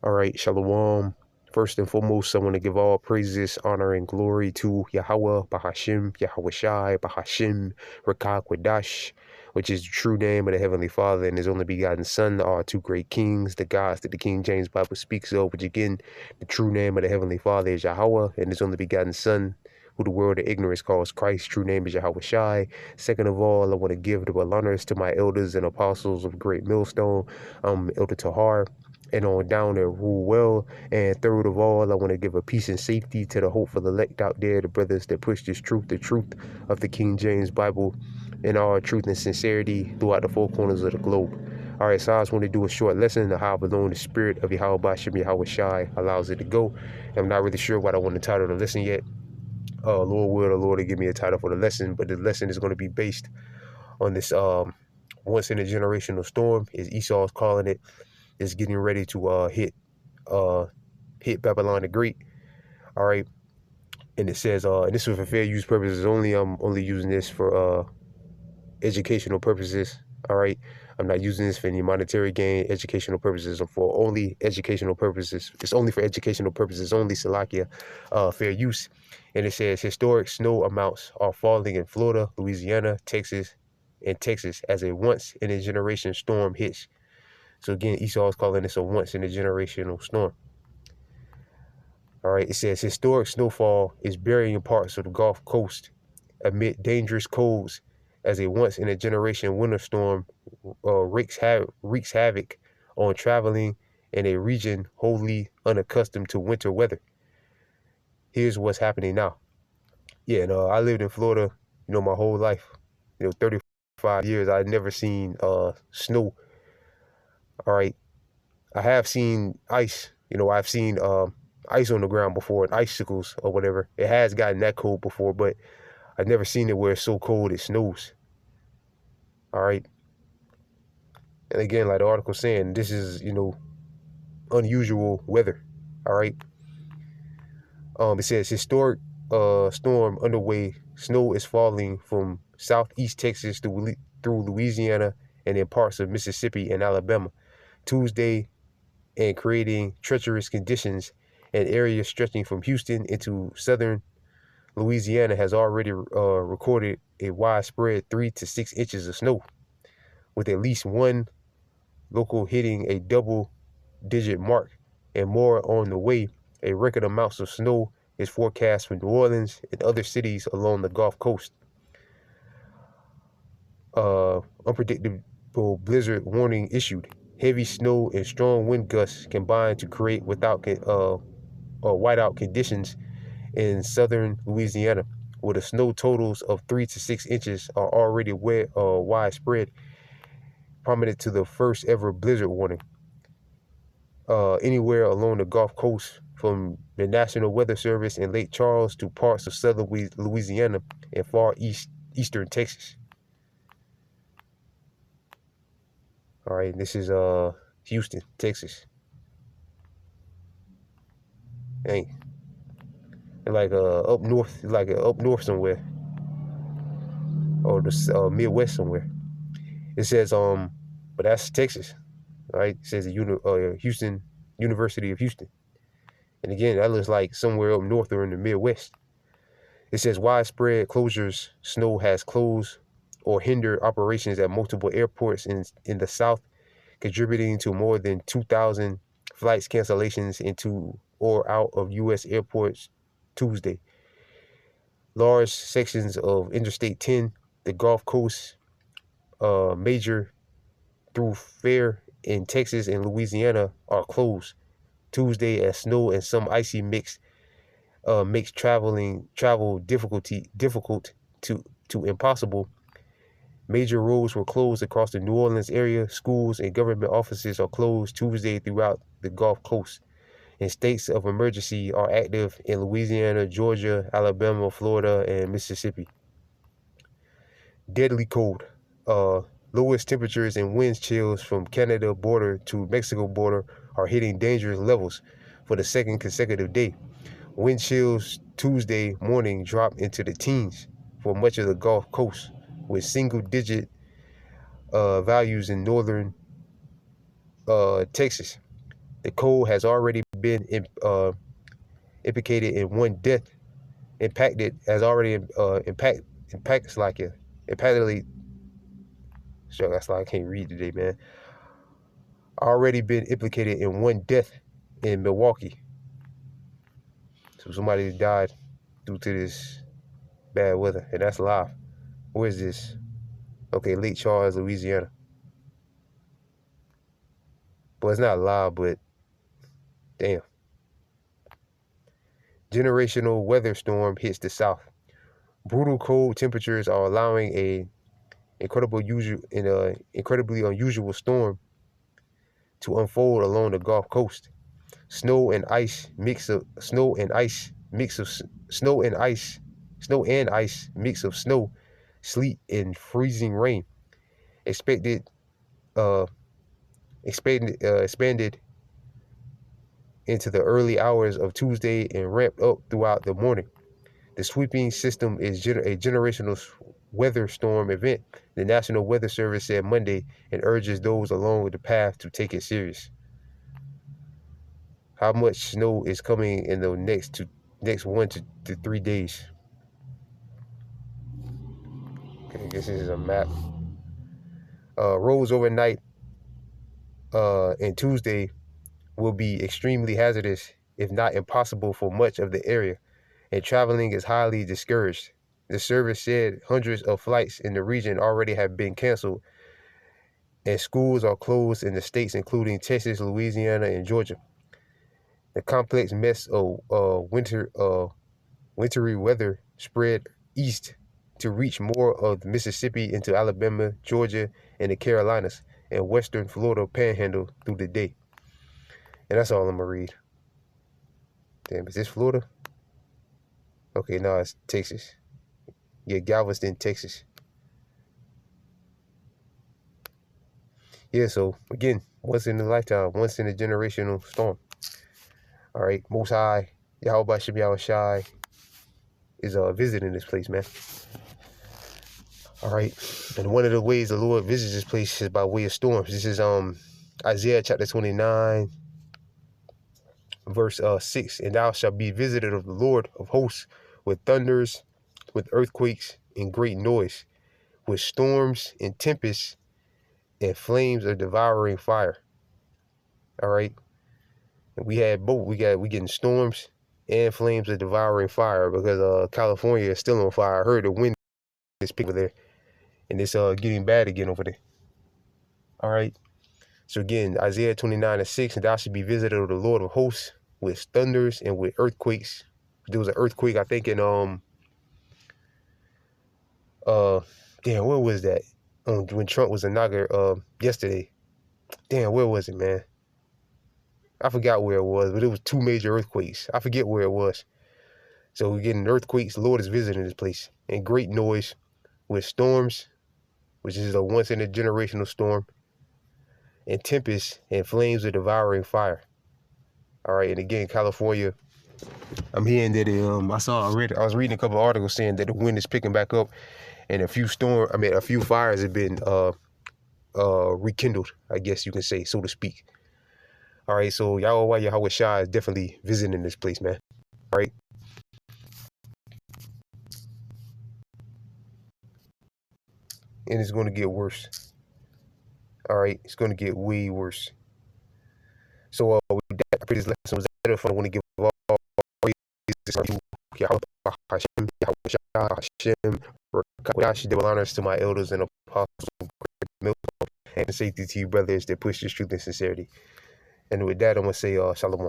All right, Shalom. First and foremost, I want to give all praises, honor, and glory to Yahweh, Bahashim, Yahweh Shai, Bahashim, Rakak Wadash, which is the true name of the Heavenly Father and His only begotten Son, are two great kings, the gods that the King James Bible speaks of, which again, the true name of the Heavenly Father is Yahweh and His only begotten Son, who the world of ignorance calls Christ. True name is Yahweh Shai. Second of all, I want to give the honors to my elders and apostles of Great Millstone, Elder Tahar, and on down there rule well. And third of all, I want to give a peace and safety to the hopeful elect out there, the brothers that push this truth, the truth of the King James Bible, in all truth and sincerity throughout the four corners of the globe. All right, so I just want to do a short lesson on how alone the spirit of Yahweh Bashim Yahweh Shai allows it to go. I'm not really sure what I want to title the lesson yet. Lord will, the Lord will give me a title for the lesson, but the lesson is going to be based on this once in a generational storm, as Esau's calling it, is getting ready to hit Babylon the Great. All right, and it says, and this is for fair use purposes only. I'm only using this for educational purposes. All right, I'm not using this for any monetary gain. Educational purposes, and for only educational purposes. It's only for educational purposes only. Salakia, fair use. And it says historic snow amounts are falling in Florida, Louisiana, Texas, as a once in a generation storm hits. So again, Esau is calling this a once in a generational storm. All right, it says historic snowfall is burying parts of the Gulf Coast amid dangerous colds as a once in a generation winter storm wreaks havoc on traveling in a region wholly unaccustomed to winter weather. Here's what's happening now. Yeah, and I lived in Florida, my whole life. 35 years. I'd never seen snow. All right. I have seen ice. I've seen ice on the ground before, and icicles or whatever. It has gotten that cold before, but I've never seen it where it's so cold it snows. All right. And again, like the article saying, this is, unusual weather. All right. It says historic storm underway. Snow is falling from southeast Texas through Louisiana and in parts of Mississippi and Alabama Tuesday, and creating treacherous conditions. An area stretching from Houston into southern Louisiana has already recorded a widespread 3 to 6 inches of snow, with at least one local hitting a double-digit mark and more on the way. A record amounts of snow is forecast for New Orleans and other cities along the Gulf Coast. Unpredictable blizzard warning issued. Heavy snow and strong wind gusts combine to create whiteout conditions in southern Louisiana, where the snow totals of 3 to 6 inches are already widespread, prominent to the first ever blizzard warning anywhere along the Gulf Coast, from the National Weather Service in Lake Charles to parts of southern Louisiana and far eastern Texas. All right, this is Houston, Texas. Hey, like up north, up north somewhere, or the Midwest somewhere. It says but that's Texas, right? It says Houston, University of Houston, and again that looks like somewhere up north or in the Midwest. It says widespread closures. Snow has closed or hindered operations at multiple airports in the South, contributing to more than 2,000 flights cancellations into or out of U.S. airports Tuesday. Large sections of Interstate 10, the Gulf Coast major thoroughfare in Texas and Louisiana, are closed Tuesday as snow and some icy mix makes travel difficult to impossible. Major roads were closed across the New Orleans area. Schools and government offices are closed Tuesday throughout the Gulf Coast, and states of emergency are active in Louisiana, Georgia, Alabama, Florida, and Mississippi. Deadly cold. Lowest temperatures and wind chills from Canada border to Mexico border are hitting dangerous levels for the second consecutive day. Wind chills Tuesday morning dropped into the teens for much of the Gulf Coast, with single-digit values in northern Texas. The cold has already been implicated in one death. Impacted has already impactedly. So that's why I can't read today, man. Already been implicated in one death in Milwaukee. So somebody died due to this bad weather, and that's live. Where is this? Okay, Lake Charles, Louisiana. But it's not live, but damn. Generational weather storm hits the South. Brutal cold temperatures are allowing an incredibly unusual storm to unfold along the Gulf Coast. Snow and ice mix of snow, sleet, and freezing rain. Expanded into the early hours of Tuesday and ramped up throughout the morning. The sweeping system is a generational weather storm event, the National Weather Service said Monday, and urges those along the path to take it serious. How much snow is coming in the next 1 to 3 days? Okay, I guess this is a map. Roads overnight and Tuesday will be extremely hazardous, if not impossible, for much of the area, and traveling is highly discouraged. The service said hundreds of flights in the region already have been canceled, and schools are closed in the states including Texas, Louisiana, and Georgia. The complex mess of wintry weather spread east to reach more of Mississippi into Alabama, Georgia, and the Carolinas, and western Florida panhandle through the day. And that's all I'm going to read. Damn, is this Florida? Okay, no, it's Texas. Yeah, Galveston, Texas. Yeah, so again, once in a lifetime, once in a generational storm. All right, Most High, Yahweh Shem Yahushai is visiting this place, man. All right, and one of the ways the Lord visits this place is by way of storms. This is Isaiah chapter 29, verse 6. And thou shalt be visited of the Lord of hosts with thunders, with earthquakes, and great noise, with storms and tempests, and flames of devouring fire. All right. And we had both. We getting storms and flames of devouring fire because California is still on fire. I heard the wind is picking over there, and it's getting bad again over there. All right. So again, Isaiah 29:6, and thou shalt be visited of the Lord of hosts with thunders and with earthquakes. There was an earthquake, I think, in damn, where was that? When Trump was inaugurated yesterday. Damn, where was it, man? I forgot where it was, but it was 2 major earthquakes. I forget where it was. So we're getting earthquakes. The Lord is visiting this place. And great noise with storms, which is a once-in-a-generational storm, and tempests and flames of devouring fire. All right, and again, California, I'm hearing that I was reading a couple of articles saying that the wind is picking back up, and a few fires have been rekindled, I guess you can say, so to speak. All right, so Yahweh Shai is definitely visiting this place, man. All right. And it's going to get worse. All right, it's going to get way worse. So with that, I pray this lesson was edifying. I want to give all praises to Yahweh Hashem, Yahweh Shai, Hashem, Rakash, double honors to my elders and apostles, and safety to you brothers that push this truth and sincerity. And with that, I'm going to say shalom.